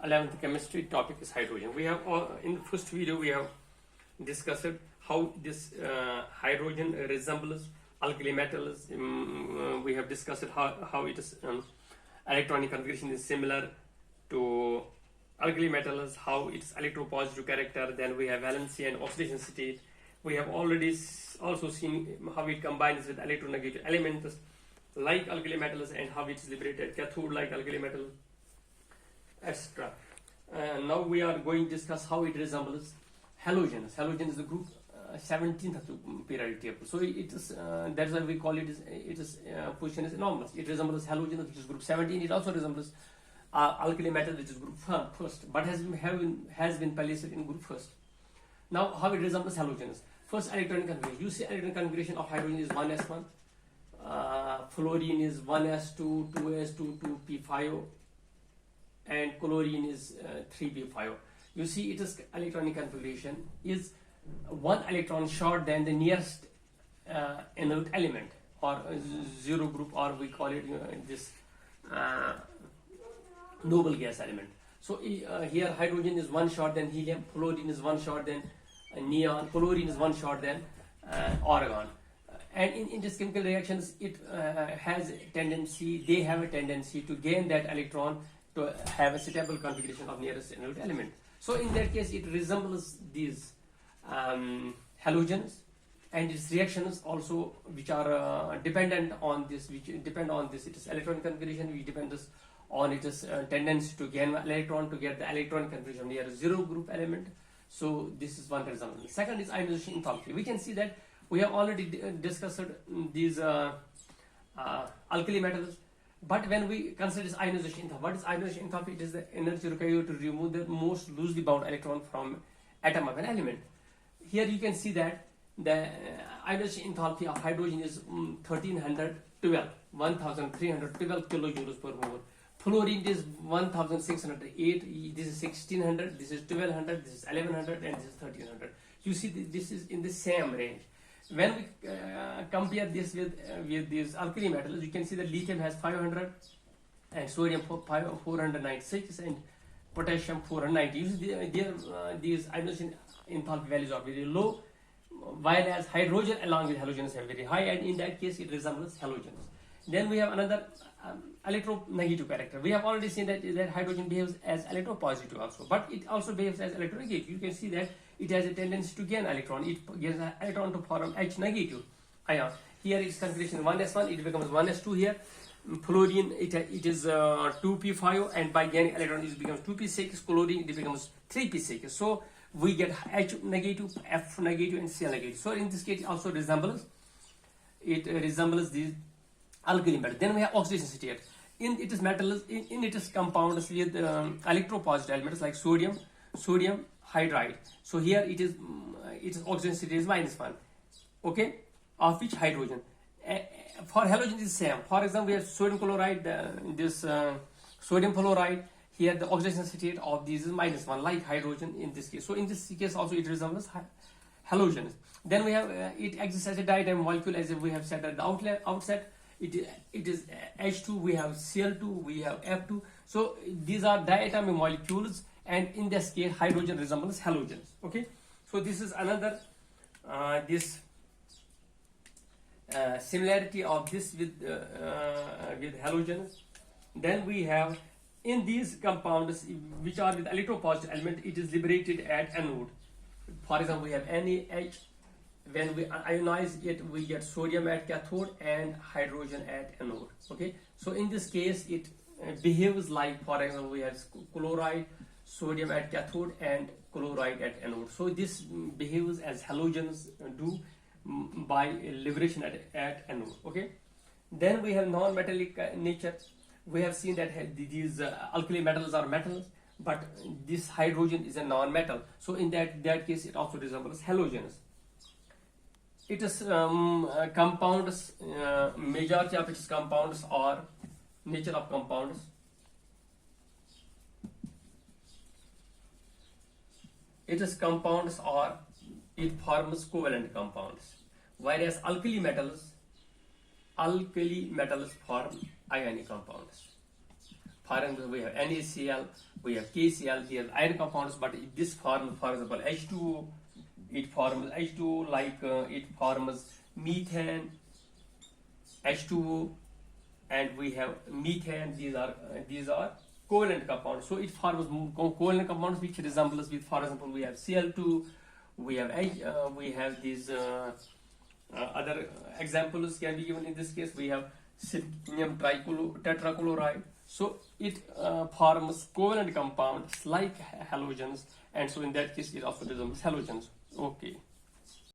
11th chemistry topic is hydrogen. We have in the first video we have discussed how this hydrogen resembles alkali metals. We have discussed how it is electronic configuration is similar to alkali metals, how its electropositive character. Then we have valency and oxidation state. We have already also seen how it combines with electronegative elements like alkali metals and how it is liberated cathode like alkali metal, etc. Now we are going to discuss how it resembles halogens. Halogen is the group 17th of the periodic table. So it is that's why we call it is position is anomalous. It resembles halogen, which is group 17. It also resembles alkali metal, which is group first, but has been placed in group first. Now how it resembles halogens. First, electronic configuration. You see electronic configuration of hydrogen is 1s1, fluorine is 1s2, 2s2, 2p5, and chlorine is 3p5. You see it is electronic configuration is one electron short than the nearest inert element or zero group, or we call it this noble gas element. So here hydrogen is one short than helium, fluorine is one short than neon, chlorine is one short than argon. And in these chemical reactions, it has a tendency, they have a tendency to gain that electron to have a suitable configuration of nearest inert element. So in that case, it resembles these halogens, and its reactions also, which are dependent on this, which depend on this. It is electronic configuration, which depends on its tendency to gain electron to get the electron configuration near a zero group element. So this is one example. Second is ionization enthalpy. We can see that we have already discussed these alkali metals, but when we consider this ionization enthalpy, what is ionization enthalpy? It is the energy required to remove the most loosely bound electron from atom of an element. Here you can see that the ionization enthalpy of hydrogen is 1312 kilojoules per mole. Fluorine is 1608, this is 1600, this is 1200, this is 1100, and this is 1300. You see this is in the same range. When we compare this with these alkali metals, you can see that lithium has 500 and sodium 496 and potassium 490. You see these ionization enthalpy values are very low, while as hydrogen along with halogens are very high, and in that case it resembles halogens. Then we have another electronegative character. We have already seen that hydrogen behaves as electropositive also, but it also behaves as electronegative. You can see that it has a tendency to gain electron. It gains an electron to form H negative ion. Here its configuration 1s1, it becomes 1s2 here. Fluorine, it is 2p5, and by gaining electron it becomes 2p6. Chlorine, it becomes 3p6. So we get H negative, F negative, and Cl negative. So in this case it also resembles these alkali metal. Then we have oxidation state. In it is metals, in it is compounds with electropositive elements like sodium hydride. So here it is oxidation state is -1. Okay, of which hydrogen. For halogen is the same. For example, we have sodium chloride, sodium fluoride. Here the oxidation state of these is -1, like hydrogen in this case. So in this case also it resembles halogens. Then we have it exists as a diatomic molecule, as we have said at the outset. It is H2, we have Cl2, we have F2. So these are diatomic molecules, and in this case hydrogen resembles halogens. Okay, so this is another similarity of this with halogens. Then we have in these compounds which are with electropositive element, it is liberated at anode. For example, we have NaH. When we ionize it, we get sodium at cathode and hydrogen at anode. Okay, so in this case it behaves like, for example, we have chloride, sodium at cathode and chloride at anode. So this behaves as halogens do by liberation at anode. Okay, then we have non-metallic nature. We have seen that these alkali metals are metals, but this hydrogen is a non-metal. So in that case it also resembles halogens. It is compounds, majority of its compounds are nature of compounds. It is compounds, or it forms covalent compounds, whereas alkali metals form ionic compounds. For example, we have NaCl, we have KCl, here iron compounds, but if this form, for example, H2O, it forms H2O, like it forms methane, H2O, and we have methane. These are covalent compounds. So it forms covalent compounds which resembles with, for example, we have Cl2, we have these other examples can be given. In this case, we have silicium tetrachloride. So it forms covalent compounds like halogens, and so in that case it also resembles halogens. Okay.